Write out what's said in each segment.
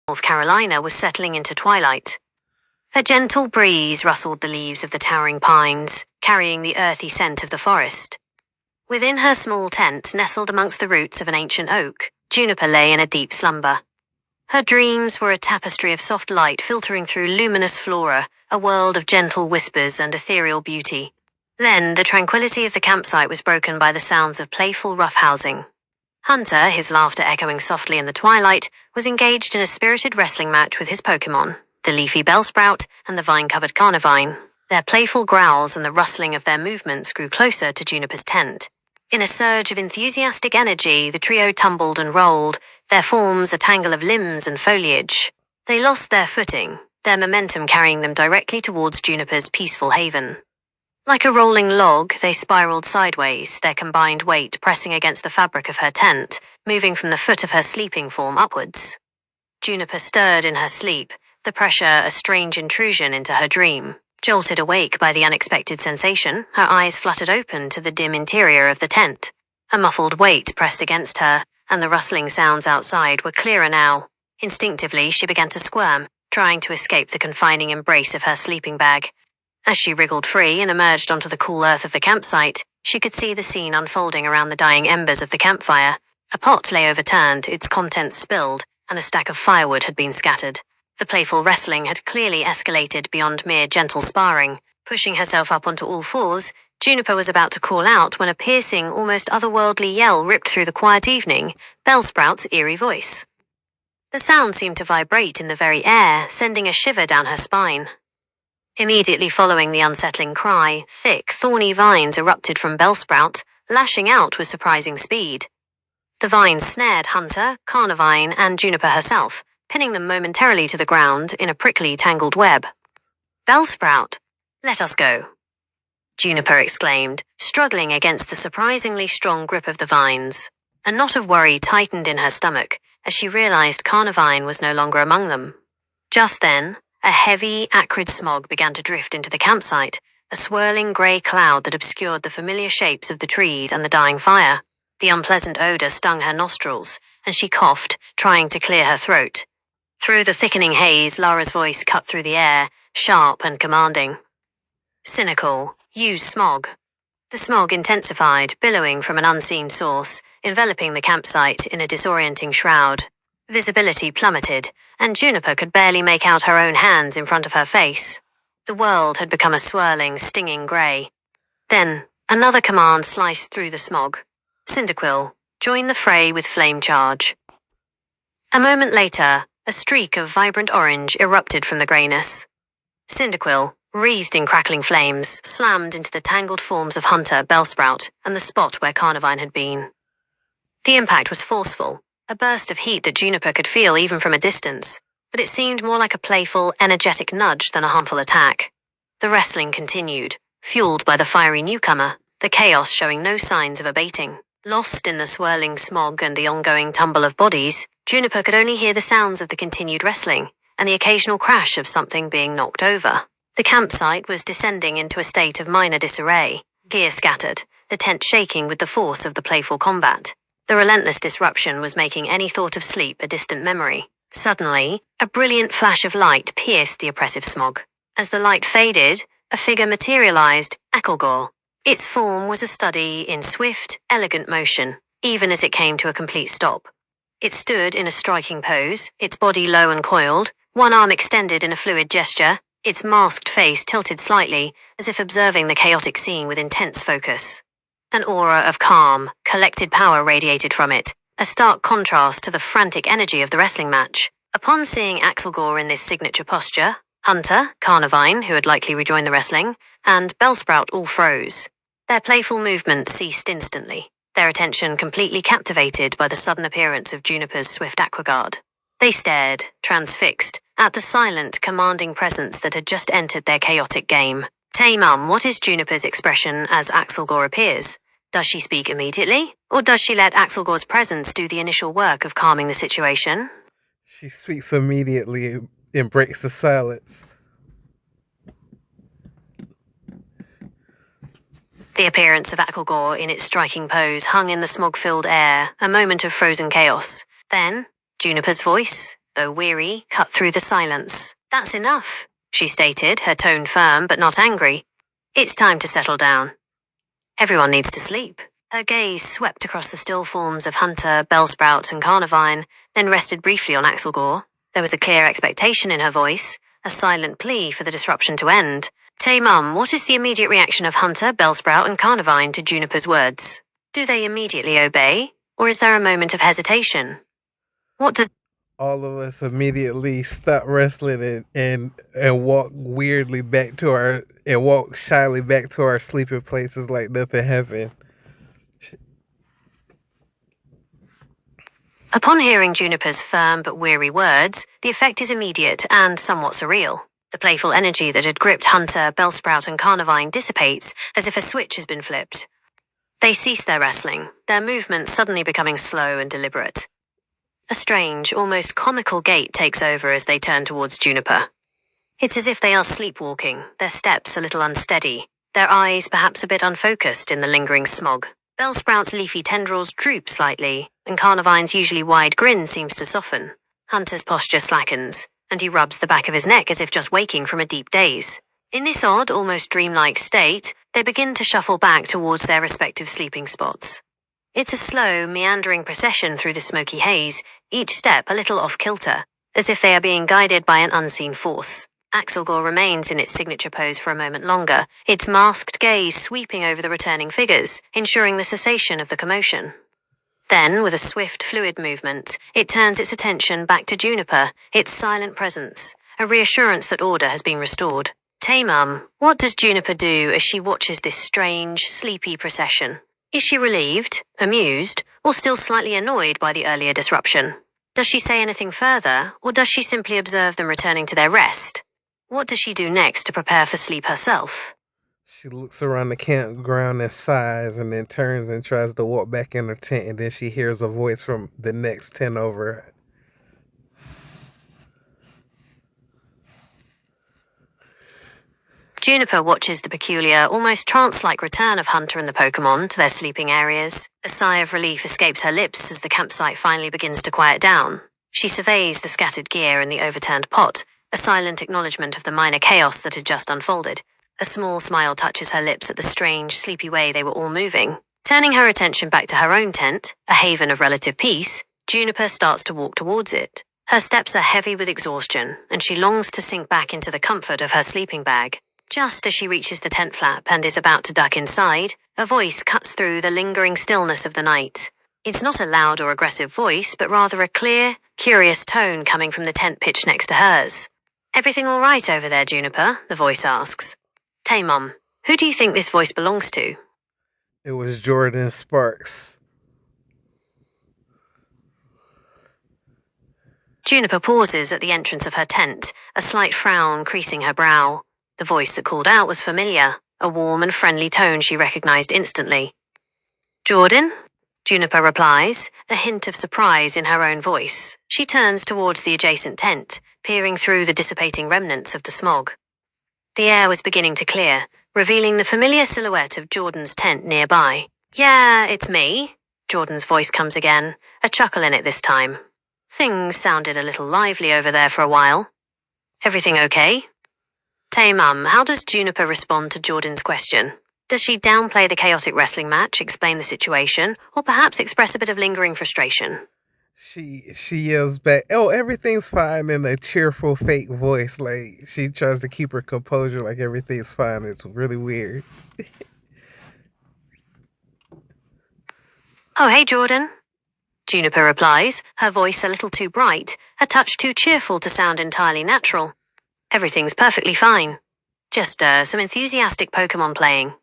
North Carolina was settling into twilight. A gentle breeze rustled the leaves of the towering pines, carrying the earthy scent of the forest. Within her small tent, nestled amongst the roots of an ancient oak, Juniper lay in a deep slumber. Her dreams were a tapestry of soft light filtering through luminous flora, a world of gentle whispers and ethereal beauty. Then, the tranquility of the campsite was broken by the sounds of playful roughhousing. Hunter, his laughter echoing softly in the twilight, was engaged in a spirited wrestling match with his Pokémon, the leafy bellsprout and the vine-covered carnivine. Their playful growls and the rustling of their movements grew closer to Juniper's tent. In a surge of enthusiastic energy, the trio tumbled and rolled, their forms a tangle of limbs and foliage. They lost their footing, their momentum carrying them directly towards Juniper's peaceful haven. Like a rolling log, they spiraled sideways, their combined weight pressing against the fabric of her tent, moving from the foot of her sleeping form upwards. Juniper stirred in her sleep, the pressure a strange intrusion into her dream. Jolted awake by the unexpected sensation, her eyes fluttered open to the dim interior of the tent. A muffled weight pressed against her, and the rustling sounds outside were clearer now. Instinctively, she began to squirm, trying to escape the confining embrace of her sleeping bag. As she wriggled free and emerged onto the cool earth of the campsite, she could see the scene unfolding around the dying embers of the campfire. A pot lay overturned, its contents spilled, and a stack of firewood had been scattered. The playful wrestling had clearly escalated beyond mere gentle sparring. Pushing herself up onto all fours, Juniper was about to call out when a piercing, almost otherworldly yell ripped through the quiet evening, Bellsprout's eerie voice. The sound seemed to vibrate in the very air, sending a shiver down her spine. Immediately following the unsettling cry, thick, thorny vines erupted from Bellsprout, lashing out with surprising speed. The vines snared Hunter, Carnivine, and Juniper herself, pinning them momentarily to the ground in a prickly, tangled web. "Bellsprout, let us go," Juniper exclaimed, struggling against the surprisingly strong grip of the vines. A knot of worry tightened in her stomach as she realized Carnivine was no longer among them. Just then, a heavy, acrid smog began to drift into the campsite, a swirling grey cloud that obscured the familiar shapes of the trees and the dying fire. The unpleasant odor stung her nostrils, and she coughed, trying to clear her throat. Through the thickening haze, Lara's voice cut through the air, sharp and commanding. "Cynical, use smog." The smog intensified, billowing from an unseen source, enveloping the campsite in a disorienting shroud. Visibility plummeted, and Juniper could barely make out her own hands in front of her face. The world had become a swirling, stinging grey. Then, another command sliced through the smog. "Cyndaquil, join the fray with flame charge." A moment later, a streak of vibrant orange erupted from the greyness. Cyndaquil, wreathed in crackling flames, slammed into the tangled forms of Hunter, Bellsprout, and the spot where Carnivine had been. The impact was forceful, a burst of heat that Juniper could feel even from a distance, but it seemed more like a playful, energetic nudge than a harmful attack. The wrestling continued, fueled by the fiery newcomer, the chaos showing no signs of abating. Lost in the swirling smog and the ongoing tumble of bodies, Juniper could only hear the sounds of the continued wrestling and the occasional crash of something being knocked over. The campsite was descending into a state of minor disarray, gear scattered, the tent shaking with the force of the playful combat. The relentless disruption was making any thought of sleep a distant memory. Suddenly, a brilliant flash of light pierced the oppressive smog. As the light faded, a figure materialized, Ecclegore. Its form was a study in swift, elegant motion, even as it came to a complete stop. It stood in a striking pose, its body low and coiled, one arm extended in a fluid gesture, its masked face tilted slightly, as if observing the chaotic scene with intense focus. An aura of calm, collected power radiated from it, a stark contrast to the frantic energy of the wrestling match. Upon seeing Axelgore in this signature posture, Hunter, Carnivine, who had likely rejoined the wrestling, and Bellsprout all froze. Their playful movements ceased instantly, their attention completely captivated by the sudden appearance of Juniper's swift aquaguard. They stared, transfixed, at the silent, commanding presence that had just entered their chaotic game. "Taymon, what is Juniper's expression as Axelgore appears? Does she speak immediately, or does she let Axelgore's presence do the initial work of calming the situation?" She speaks immediately and breaks the silence. The appearance of Axelgore in its striking pose hung in the smog-filled air, a moment of frozen chaos. Then, Juniper's voice, though weary, cut through the silence. "That's enough," she stated, her tone firm but not angry. "It's time to settle down. Everyone needs to sleep." Her gaze swept across the still forms of Hunter, Bellsprout, and Carnivine, then rested briefly on Axelgore. There was a clear expectation in her voice, a silent plea for the disruption to end. "Taymon, what is the immediate reaction of Hunter, Bellsprout, and Carnivine to Juniper's words? Do they immediately obey, or is there a moment of hesitation? What does..." All of us immediately stop wrestling and walk weirdly back to walk shyly back to our sleeping places like nothing happened. Upon hearing Juniper's firm but weary words, the effect is immediate and somewhat surreal. The playful energy that had gripped Hunter, Bellsprout, and Carnivine dissipates as if a switch has been flipped. They cease their wrestling, their movements suddenly becoming slow and deliberate. A strange, almost comical gait takes over as they turn towards Juniper. It's as if they are sleepwalking, their steps a little unsteady, their eyes perhaps a bit unfocused in the lingering smog. Bellsprout's leafy tendrils droop slightly, and Carnivine's usually wide grin seems to soften. Hunter's posture slackens, and he rubs the back of his neck as if just waking from a deep daze. In this odd, almost dreamlike state, they begin to shuffle back towards their respective sleeping spots. It's a slow, meandering procession through the smoky haze, each step a little off-kilter, as if they are being guided by an unseen force. Axelgore remains in its signature pose for a moment longer, its masked gaze sweeping over the returning figures, ensuring the cessation of the commotion. Then, with a swift, fluid movement, it turns its attention back to Juniper, its silent presence, a reassurance that order has been restored. Taymon, what does Juniper do as she watches this strange, sleepy procession? Is she relieved, amused, or still slightly annoyed by the earlier disruption? Does she say anything further, or does she simply observe them returning to their rest? What does she do next to prepare for sleep herself? She looks around the campground and sighs, and then turns and tries to walk back in her tent, and then she hears a voice from the next tent over. Juniper watches the peculiar, almost trance-like return of Hunter and the Pokémon to their sleeping areas. A sigh of relief escapes her lips as the campsite finally begins to quiet down. She surveys the scattered gear and the overturned pot, a silent acknowledgement of the minor chaos that had just unfolded. A small smile touches her lips at the strange, sleepy way they were all moving. Turning her attention back to her own tent, a haven of relative peace, Juniper starts to walk towards it. Her steps are heavy with exhaustion, and she longs to sink back into the comfort of her sleeping bag. Just as she reaches the tent flap and is about to duck inside, a voice cuts through the lingering stillness of the night. It's not a loud or aggressive voice, but rather a clear, curious tone coming from the tent pitch next to hers. "Everything all right over there, Juniper?" the voice asks. "Taymon, who do you think this voice belongs to?" It was Jordan Sparks. Juniper pauses at the entrance of her tent, a slight frown creasing her brow. The voice that called out was familiar, a warm and friendly tone she recognized instantly. "Jordan?" Juniper replies, a hint of surprise in her own voice. She turns towards the adjacent tent, peering through the dissipating remnants of the smog. The air was beginning to clear, revealing the familiar silhouette of Jordan's tent nearby. "Yeah, it's me." Jordan's voice comes again, a chuckle in it this time. "Things sounded a little lively over there for a while. Everything okay?" Taymon, how does Juniper respond to Jordan's question? Does she downplay the chaotic wrestling match, explain the situation, or perhaps express a bit of lingering frustration? She yells back, "Oh, everything's fine," in a cheerful fake voice. Like she tries to keep her composure, like everything's fine. It's really weird. "Oh, hey, Jordan." Juniper replies, her voice a little too bright, a touch too cheerful to sound entirely natural. "Everything's perfectly fine. Just, some enthusiastic Pokémon playing.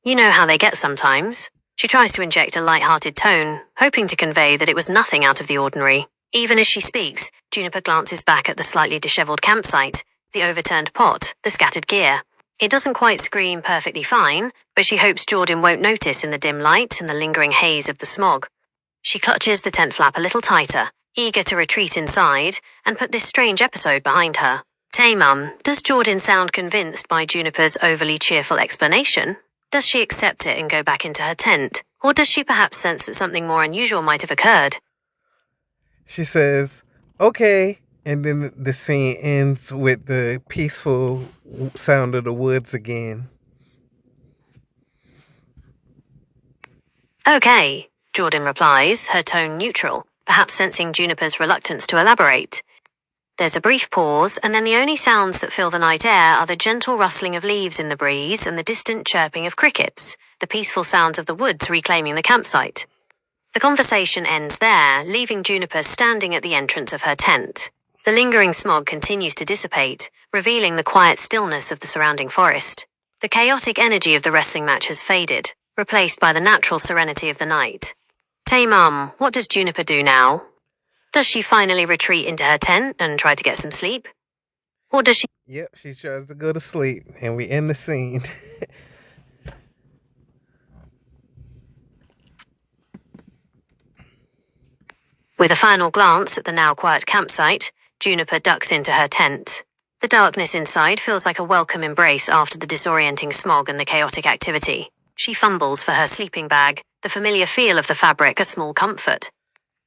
You know how they get sometimes." She tries to inject a light-hearted tone, hoping to convey that it was nothing out of the ordinary. Even as she speaks, Juniper glances back at the slightly disheveled campsite, the overturned pot, the scattered gear. It doesn't quite scream perfectly fine, but she hopes Jordan won't notice in the dim light and the lingering haze of the smog. She clutches the tent flap a little tighter, eager to retreat inside and put this strange episode behind her. Taymon, does Jordan sound convinced by Juniper's overly cheerful explanation? Does she accept it and go back into her tent, or does she perhaps sense that something more unusual might have occurred? She says, "Okay," And then the scene ends with the peaceful sound of the woods again. Okay, Jordan replies, her tone neutral, perhaps sensing Juniper's reluctance to elaborate. There's a brief pause, and then the only sounds that fill the night air are the gentle rustling of leaves in the breeze and the distant chirping of crickets, the peaceful sounds of the woods reclaiming the campsite. The conversation ends there, leaving Juniper standing at the entrance of her tent. The lingering smog continues to dissipate, revealing the quiet stillness of the surrounding forest. The chaotic energy of the wrestling match has faded, replaced by the natural serenity of the night. Taymon, what does Juniper do now? Does she finally retreat into her tent and try to get some sleep? Or does she... Yep, she tries to go to sleep, and we end the scene. With a final glance at the now quiet campsite, Juniper ducks into her tent. The darkness inside feels like a welcome embrace after the disorienting smog and the chaotic activity. She fumbles for her sleeping bag, the familiar feel of the fabric a small comfort.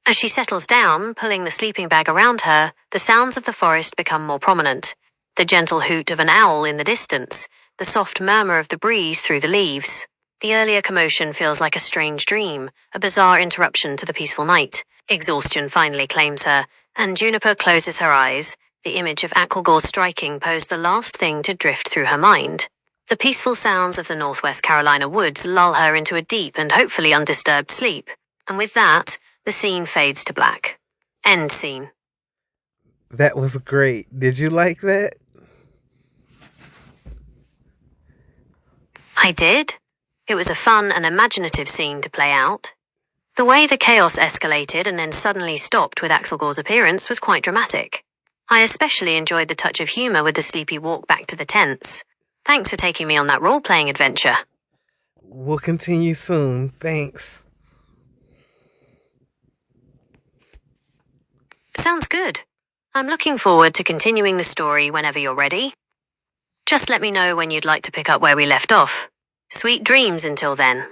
As she settles down, pulling the sleeping bag around her, the sounds of the forest become more prominent. The gentle hoot of an owl in the distance, the soft murmur of the breeze through the leaves. The earlier commotion feels like a strange dream, a bizarre interruption to the peaceful night. Exhaustion finally claims her, and Juniper closes her eyes. The image of Acklegore striking posed the last thing to drift through her mind. The peaceful sounds of the Northwest Carolina woods lull her into a deep and hopefully undisturbed sleep. And with that, the scene fades to black. End scene. That was great. Did you like that? I did. It was a fun and imaginative scene to play out. The way the chaos escalated and then suddenly stopped with Axelgore's appearance was quite dramatic. I especially enjoyed the touch of humour with the sleepy walk back to the tents. Thanks for taking me on that role-playing adventure. We'll continue soon. Thanks. Sounds good. I'm looking forward to continuing the story whenever you're ready. Just let me know when you'd like to pick up where we left off. Sweet dreams until then.